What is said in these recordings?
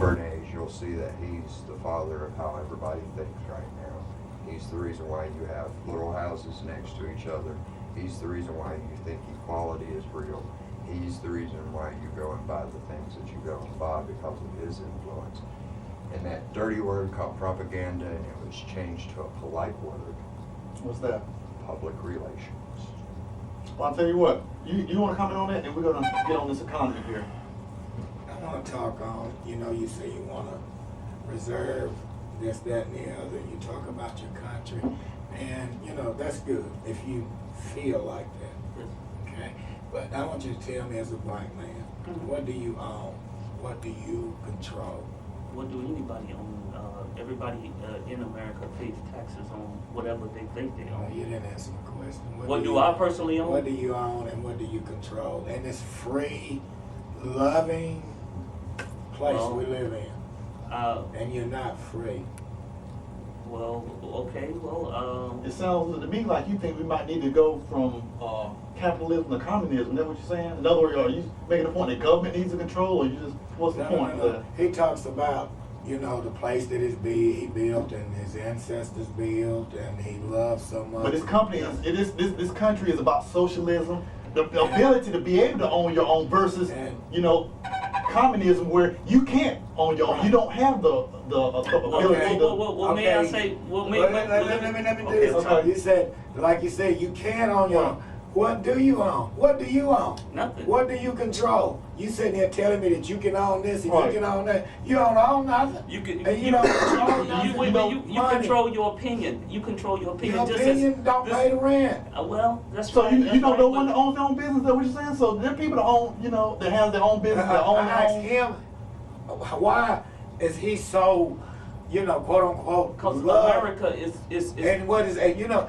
Bernays, you'll see that he's the father of how everybody thinks right now. He's the reason why you have little houses next to each other. He's the reason why you think equality is real. He's the reason why you go and buy the things that you go and buy because of his influence. And that dirty word called propaganda, and it was changed to a polite word. What's that? Public relations. Well, I'll tell you what, you want to comment on that, and we're going to get on this economy here. I want to talk on, you say you want to reserve this, that, and the other. You talk about your country, and, that's good if you feel like that, okay? But I want you to tell me as a black man, what do you own? What do you control? What do anybody own? Everybody in America pays taxes on whatever they think they own. You didn't answer my question. What do I personally own? What do you own and what do you control? And this free, loving place we live in. And you're not free. Well, okay, well, It sounds to me like you think we might need to go from capitalism to communism. Is that what you're saying? In other words, are you making the point that government needs to control, or you just, what's the point of that? He talks about, the place that he built and his ancestors built and he loved so much. But this country is about socialism, the ability to be able to own your own versus, communism where you can't own your own. You don't have the ability to. Well, may I say? Well, let me do this. Okay. You said, you can own your own. What do you own? What do you own? Nothing. What do you control? You sitting here telling me that you can own this and you can own that. You don't own nothing. You can. And you don't control nothing. You control your opinion. You control your opinion. Your opinion don't pay the rent. Well, that's so fine. you know no one that owns their own business. Is that what you're saying? So there are people that own, that have their own business, that own I their asked own. him, why is he so, quote unquote, Because loved? America is And what is,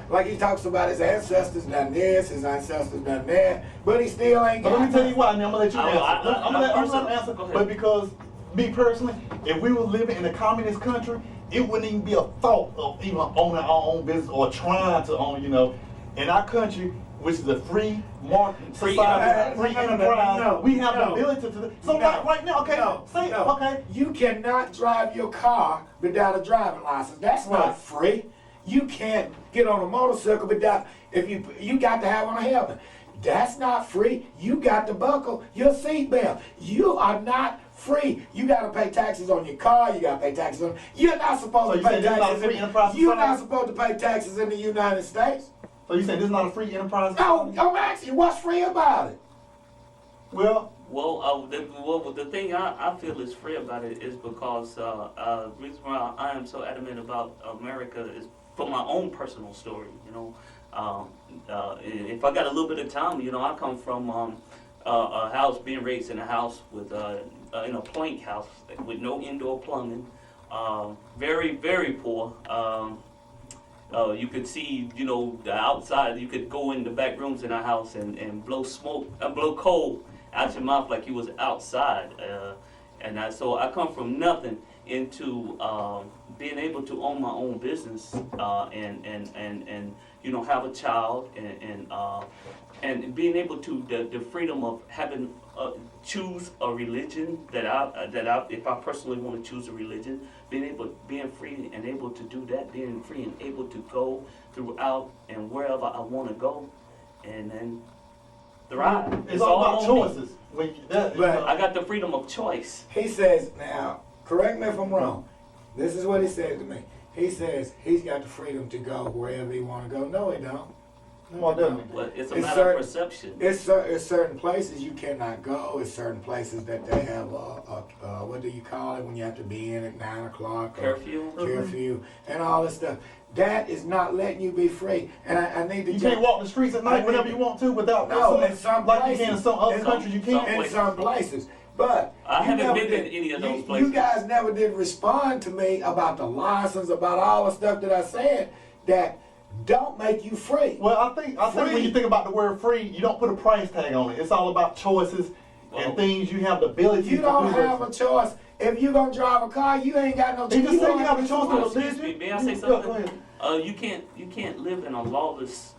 like he talks about his ancestors done this, his ancestors done that, but he still ain't got But let me tell you nothing. why, and I'm gonna let you answer. I'm gonna let him answer. Go ahead. But because me personally, if we were living in a communist country, it wouldn't even be a thought of even owning our own business or trying to own. In our country, which is a free market society, free enterprise, we have the ability to. So right now, okay, You cannot drive your car without a driving license. That's not free. You can't get on a motorcycle without, if you got to have on a helmet. That's not free. You got to buckle your seatbelt. You are not free. You got to pay taxes on your car. You got to pay taxes on. You're not supposed to pay taxes. You're not supposed to pay taxes in the United States. So you saying this is not a free enterprise? No, I'm asking you, what's free about it? Well, the thing I feel is free about it is because the reason why I am so adamant about America is for my own personal story. If I got a little bit of time, I come from a house, being raised in a house with in a plank house with no indoor plumbing, very, very poor. You could see, the outside. You could go in the back rooms in our house and blow coal out your mouth like you was outside. So I come from nothing into being able to own my own business and have a child and being able to the freedom of having choose a religion that I if I personally want to choose a religion, being free and able to do that, being free and able to go throughout and wherever I want to go, and then thrive. it's all about choices. I got the freedom of choice. He says, now, correct me if I'm wrong. This is what he said to me. He says he's got the freedom to go wherever he want to go. No, he don't. Well, doesn't Well, it's a matter of perception. It's certain places you cannot go. It's certain places that they have what do you call it when you have to be in at 9 o'clock? Curfew and all this stuff. That is not letting you be free. And I need to. You can't walk the streets at night whenever you want to without. No, in some like places. you can in some other countries, you can't. In some places. But I haven't been in any of those places. You guys never did respond to me about the license, about all the stuff that I said that don't make you free. Well, I think when you think about the word free, you don't put a price tag on it. It's all about choices and things you have the ability to do. You don't have a choice. If you're going to drive a car, you ain't got no choice. You just say you have a choice. May I say something? You can't live in a lawless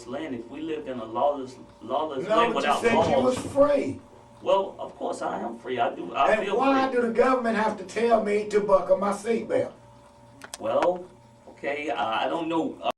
land. If we lived in a lawless land but without you said laws. you was free. Well, of course I am free. I do. I And feel why free. do the government have to tell me to buckle my seatbelt? Well, okay. I don't know.